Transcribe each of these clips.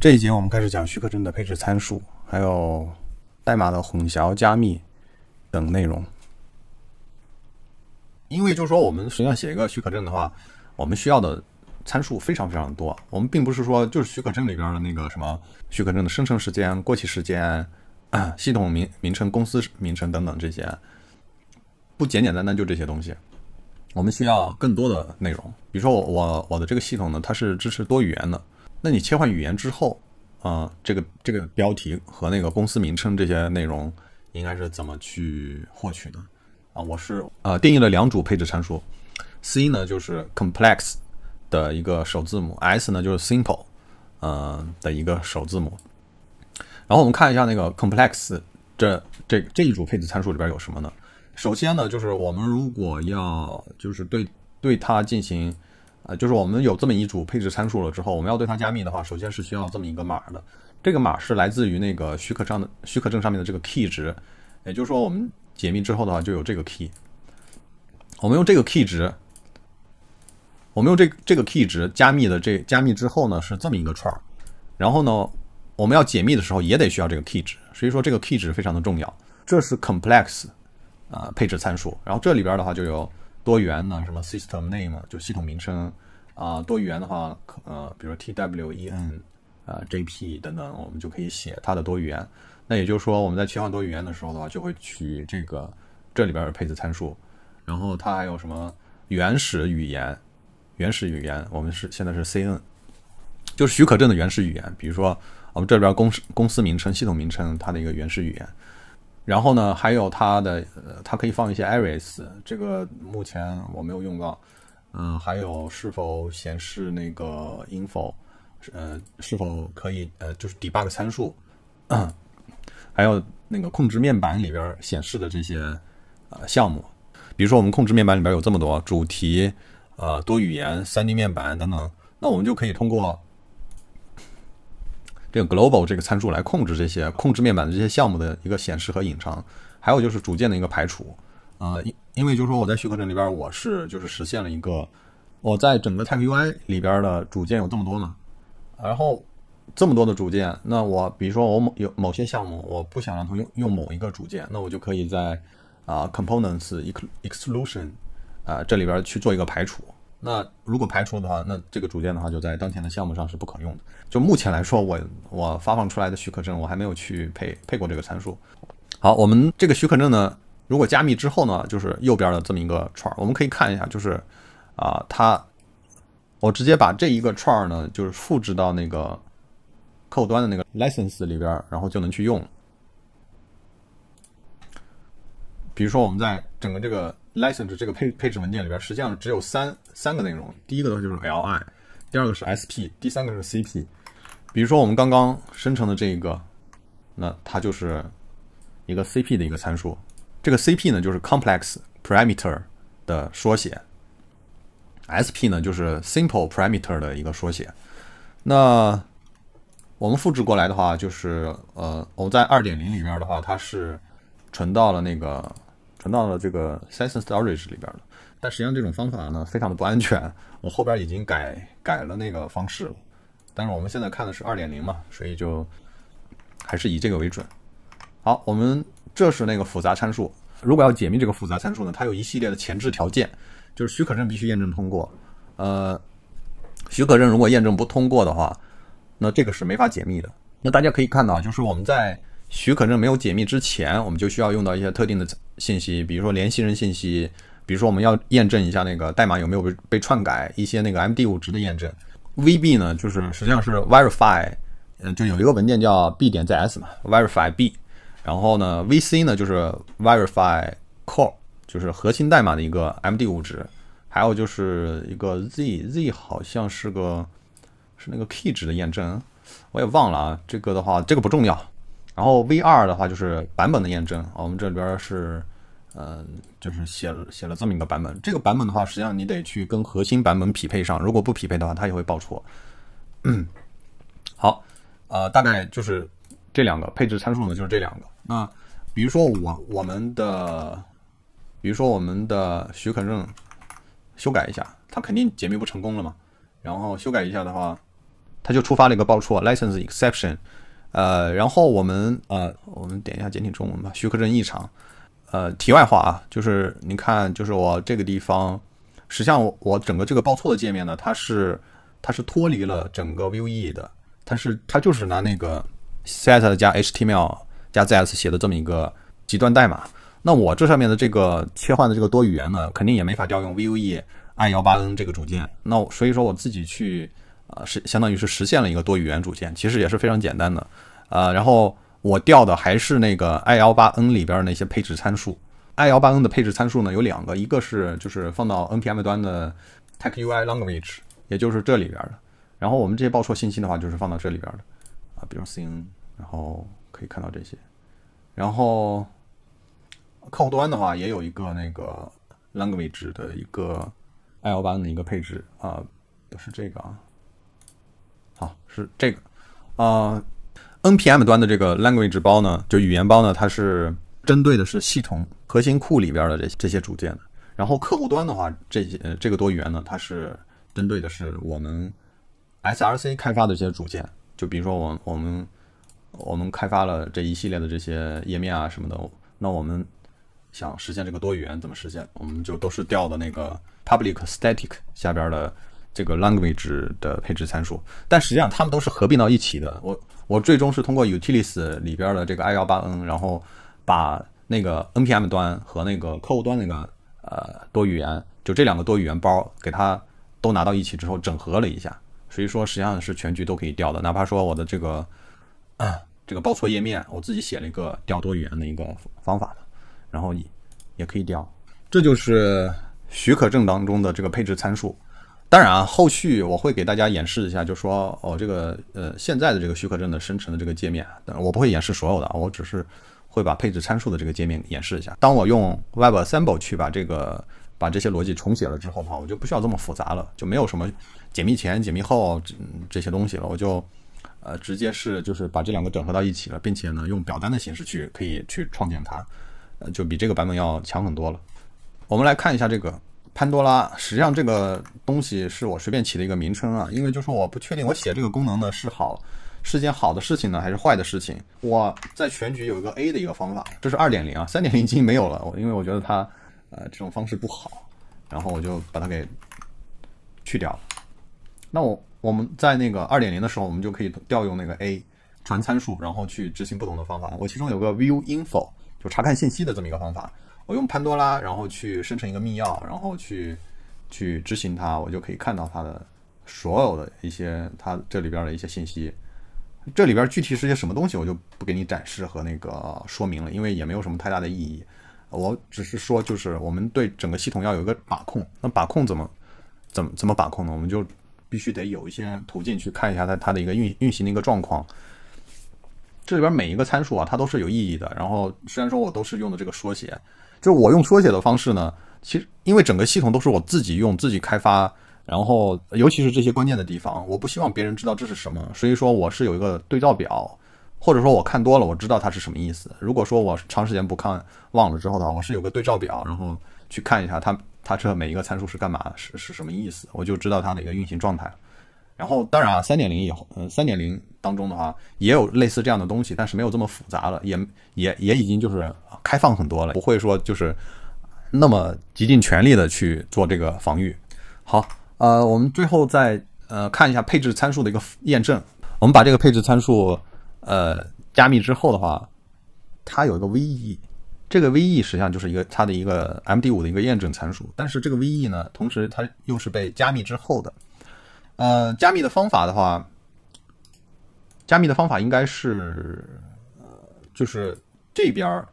这一节我们开始讲许可证的配置参数，还有代码的混淆、加密等内容。因为就是说，我们实际上写一个许可证的话，我们需要的参数非常非常多。我们并不是说就是许可证里边的那个什么许可证的生成时间、过期时间、系统名称、公司名称等等这些，不简简单单就这些东西。我们需要更多的内容。比如说我的这个系统呢，它是支持多语言的。那你切换语言之后，这个标题和那个公司名称这些内容应该是怎么去获取的？我是定义了两组配置参数 ，C 呢就是 complex 的一个首字母 ，S 呢就是 simple 的一个首字母。然后我们看一下那个 complex 这一组配置参数里边有什么呢？首先呢，就是我们如果要就是对它进行就是我们有这么一组配置参数了之后，我们要对它加密的话，首先是需要这么一个码的。这个码是来自于那个许可证上面的这个 key 值，也就是说我们解密之后的话就有这个 key。我们用这个 key 值，加密之后呢是这么一个串，然后呢我们要解密的时候也得需要这个 key 值，所以说这个 key 值非常的重要。这是 complex 配置参数，然后这里边的话就有多元呢，什么 system name 就系统名称多元的话，比如 TWEN JP 等等，我们就可以写它的多语言。那也就是说，我们在切换多语言的时候的话，就会取这里边的配置参数。然后它还有什么原始语言，我们现在是 CN， 就是许可证的原始语言。比如说我们这边公司名称、系统名称，它的一个原始语言。然后呢，还有它可以放一些 arrays， 这个目前我没有用到。还有是否显示那个 info， 是否可以就是 debug 参数，还有那个控制面板里边显示的这些项目。比如说我们控制面板里边有这么多主题、多语言、3D 面板等等，那我们就可以通过这个 global 这个参数来控制这些控制面板的这些项目的一个显示和隐藏，还有就是组件的一个排除。因为就是说我在许可证里边我是就是实现了一个我在整个 TypeUI 里边的组件有这么多嘛，然后这么多的组件，那我比如说我有某些项目我不想让它用某一个组件，那我就可以在components exclusion 这里边去做一个排除。那如果排除的话，那这个组件的话就在当前的项目上是不可用的。就目前来说，我发放出来的许可证我还没有去配过这个参数。好，我们这个许可证呢，如果加密之后呢，就是右边的这么一个串，我们可以看一下，就是我直接把这一个串呢，就是复制到那个客户端的那个 license 里边，然后就能去用。比如说我们在整个这个 license 这个配置文件里边，实际上只有三个内容，第一个就是 li， 第二个是 sp， 第三个是 cp。比如说我们刚刚生成的这一个，那它就是一个 cp 的一个参数。这个 CP 呢就是 complex parameter 的缩写， SP 呢就是 simple parameter 的一个缩写。那我们复制过来的话，就是我在 2.0 里边的话，它是存到了这个 session storage 里边的。但实际上这种方法呢非常的不安全，我后边已经改了那个方式了。但是我们现在看的是 2.0 嘛，所以就还是以这个为准。好，我们这是那个复杂参数。如果要解密这个复杂参数呢，它有一系列的前置条件，就是许可证必须验证通过。许可证如果验证不通过的话，那这个是没法解密的。那大家可以看到，就是我们在许可证没有解密之前，我们就需要用到一些特定的信息，比如说联系人信息，比如说我们要验证一下那个代码有没有被篡改，一些那个 MD5 值的验证。VB 呢，就是实际上是 verify， 就有一个文件叫 b.cs 嘛 ，verify b。然后呢 ，VC 呢就是 verify core， 就是核心代码的一个 MD5 值，还有就是一个 Z 好像是那个 key 值的验证，我也忘了啊。这个的话，这个不重要。然后 V2 的话就是版本的验证，我们这边是就是写了这么一个版本。这个版本的话，实际上你得去跟核心版本匹配上，如果不匹配的话，它也会报错。好，大概就是这两个配置参数呢，就是这两个。那比如说我们的许可证修改一下，它肯定解密不成功了嘛。然后修改一下的话，它就触发了一个报错 license exception。然后我们点一下简体中文吧，许可证异常。题外话啊，就是你看，就是我这个地方，实际上我整个这个报错的界面呢，它是脱离了整个 Vue 的，它就是拿那个 set 加 HTML 加 ZS 写的这么一个极端代码。那我这上面的这个切换的这个多语言呢，肯定也没法调用 Vue i18n 这个组件。那所以说我自己去相当于是实现了一个多语言组件，其实也是非常简单的。然后我调的还是那个 i18n 里边那些配置参数。i18n 的配置参数呢有2个，一个是就是放到 npm 端的 TechUI language， 也就是这里边的。然后我们这些报错信息的话，就是放到这里边的比如 cin， 然后可以看到这些。然后客户端的话也有一个那个 language 的一个 i18n 的一个配置不是这个好，是这个npm 端的这个 language 包呢，就语言包呢，它是针对的是系统核心库里边的这些组件的。然后客户端的话，这个多语言呢，它是针对的是我们 SRC 开发的这些组件。就比如说我们开发了这一系列的这些页面啊什么的，那我们想实现这个多语言怎么实现？我们就都是调的那个 public static 下边的这个 language 的配置参数，但实际上它们都是合并到一起的。我最终是通过 utils 里边的这个 i18n， 然后把那个 npm 端和那个客户端那个多语言，就这2个多语言包给它都拿到一起之后整合了一下，所以说实际上是全局都可以调的。哪怕说我的这个报错页面，我自己写了一个调多语言的一个方法的，然后也可以调。这就是许可证当中的这个配置参数。当然后续我会给大家演示一下，就说这个现在的这个许可证的生成的这个界面，我不会演示所有的，我只是会把配置参数的这个界面演示一下。当我用 WebAssembly 去把这些逻辑重写了之后的话，我就不需要这么复杂了，就没有什么解密前解密后这些东西了，我就直接就是把这2个整合到一起了，并且呢用表单的形式可以去创建它，就比这个版本要强很多了。我们来看一下这个潘多拉，实际上这个东西是我随便起的一个名称啊，因为就是我不确定我写这个功能呢是件好的事情呢还是坏的事情。我在全局有一个 A 的一个方法，这是 2.0 啊 3.0 已经没有了，因为我觉得它这种方式不好，然后我就把它给去掉了。那我们在那个 2.0 的时候，我们就可以调用那个 A 传参数，然后去执行不同的方法。我其中有个 view info 就查看信息的这么一个方法，我用潘多拉，然后去生成一个密钥，然后去执行它，我就可以看到它的所有的一些它这里边的一些信息。这里边具体是些什么东西，我就不给你展示和那个说明了，因为也没有什么太大的意义。我只是说，就是我们对整个系统要有一个把控。那把控怎么把控呢？我们就必须得有一些途径去看一下它的一个运行的一个状况。这里边每一个参数啊，它都是有意义的。然后虽然说我都是用的这个缩写，就是我用缩写的方式呢，其实因为整个系统都是我自己用、自己开发，然后尤其是这些关键的地方，我不希望别人知道这是什么，所以说我是有一个对照表，或者说我看多了，我知道它是什么意思。如果说我长时间不看忘了之后的话，我是有个对照表，然后去看一下它这每一个参数是干嘛，是什么意思，我就知道它的一个运行状态。然后当然啊 3.0 以后3.0当中的话也有类似这样的东西，但是没有这么复杂了，也已经就是开放很多了，不会说就是那么极尽全力的去做这个防御。好，我们最后再看一下配置参数的一个验证。我们把这个配置参数加密之后的话，它有一个 VE， 这个 VE 实际上就是它的一个 MD5 的一个验证参数，但是这个 VE 呢，同时它又是被加密之后的。加密的方法的话，应该是就是这边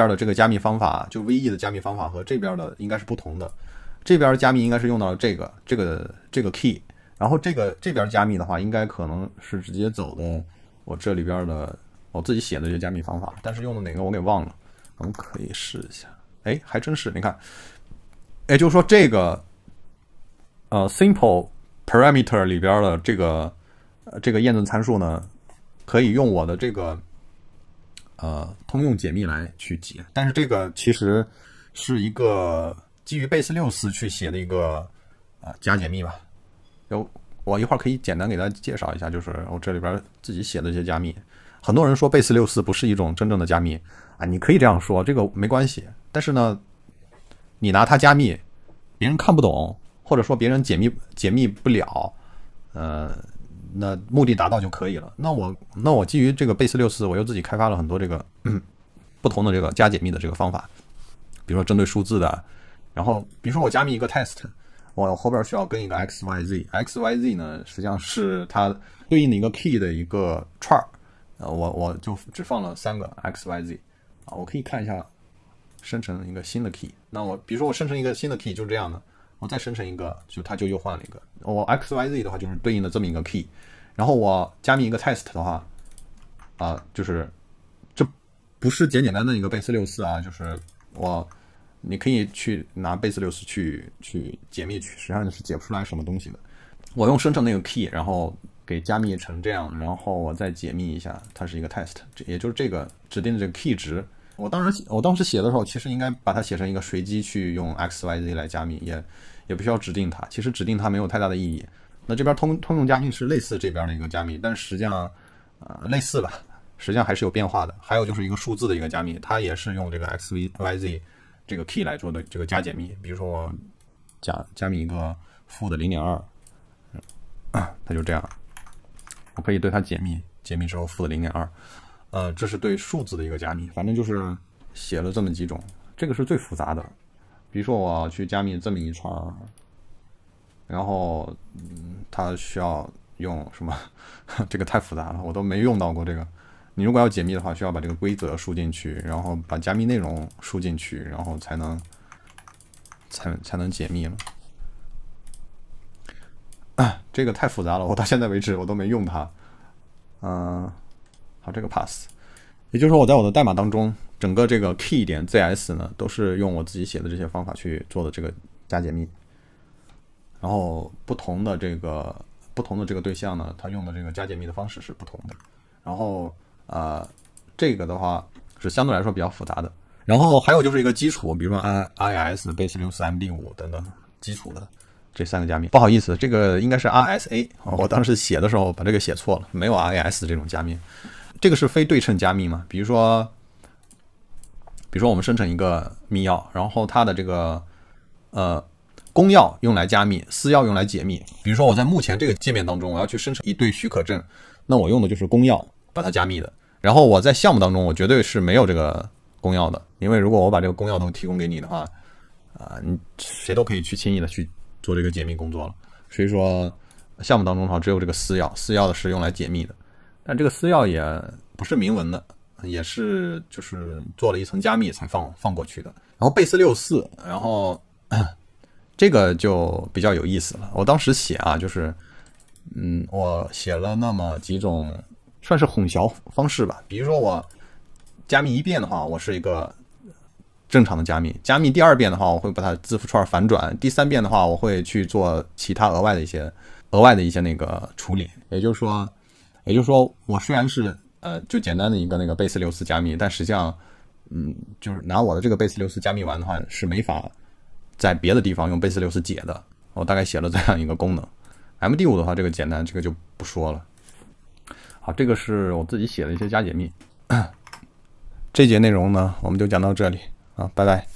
的这个加密方法，就 VE 的加密方法和这边的应该是不同的。这边加密应该是用到这个 key， 然后这边加密的话，应该可能是直接走的我这里边的我自己写的这些加密方法，但是用的哪个我给忘了，我们可以试一下。哎，还真是，你看，也就是说这个simple parameter 里边的这个验证参数呢，可以用我的这个通用解密来去解，但是这个其实是一个基于 Base 64去写的一个加解密吧。我一会儿可以简单给大家介绍一下，就是我这里边自己写的这些加密。很多人说贝斯64不是一种真正的加密啊，你可以这样说，这个没关系。但是呢，你拿它加密，别人看不懂，或者说别人解密不了，那目的达到就可以了。那我基于这个贝斯64，我又自己开发了很多这个不同的这个加解密的这个方法，比如说针对数字的，然后比如说我加密一个 test， 我后边需要跟一个 xyz 呢，实际上是它对应的一个 key 的一个串儿，我就只放了3个 xyz 啊，我可以看一下生成一个新的 key。那我比如说我生成一个新的 key 就是这样的，我再生成一个，就它就又换了一个。我 xyz 的话就是对应的这么一个 key， 然后我加密一个 test 的话，就是这不是简单的一个贝斯64啊，就是你可以去拿贝斯64去解密，实际上是解不出来什么东西的。我用生成那个 key， 然后给加密成这样，然后我再解密一下，它是一个 test， 也就是这个指定的这个 key 值。我当时写的时候，其实应该把它写成一个随机去用 xyz 来加密，也不需要指定它。其实指定它没有太大的意义。那这边通用加密是类似这边的一个加密，但实际上类似吧，实际上还是有变化的。还有就是一个数字的一个加密，它也是用这个 xyz 这个 key 来做的这个加解密。比如说我加密一个负的 0.2， 它就这样，我可以对它解密之后负的 0.2， 这是对数字的一个加密。反正就是写了这么几种，这个是最复杂的。比如说我去加密这么一串，然后它需要用什么这个太复杂了，我都没用到过这个。你如果要解密的话，需要把这个规则输进去，然后把加密内容输进去，然后才能解密了。这个太复杂了，我到现在为止我都没用它。好，这个 pass。也就是说，我在我的代码当中，整个这个 key 点 zs 呢，都是用我自己写的这些方法去做的这个加解密。然后不同的这个对象呢，它用的这个加解密的方式是不同的。然后这个的话是相对来说比较复杂的。然后还有就是一个基础，比如说 RIS、Base64、MD5 等等基础的这3个加密。不好意思，这个应该是 RSA， 我当时写的时候把这个写错了，没有 RIS 这种加密。这个是非对称加密嘛？比如说我们生成一个密钥，然后它的这个公钥用来加密，私钥用来解密。比如说我在目前这个界面当中，我要去生成一对许可证，那我用的就是公钥把它加密的。然后我在项目当中，我绝对是没有这个公钥的，因为如果我把这个公钥都提供给你的话，你谁都可以去轻易的去做这个解密工作了。所以说项目当中的话，只有这个私钥的是用来解密的，但这个私钥也不是明文的，也是就是做了一层加密才放过去的。然后贝斯64，然后这个就比较有意思了。我当时写就是我写了那么几种算是混淆方式吧。比如说我加密1遍的话，我是一个正常的加密第2遍的话，我会把它字符串反转，第3遍的话，我会去做其他额外的一些那个处理。也就是说我虽然是就简单的一个那个贝斯64加密，但实际上就是拿我的这个贝斯64加密完的话，是没法在别的地方用贝斯64解的。我大概写了这样一个功能。MD5 的话，这个简单，这个就不说了。好，这个是我自己写的一些加解密。这节内容呢，我们就讲到这里啊，拜拜。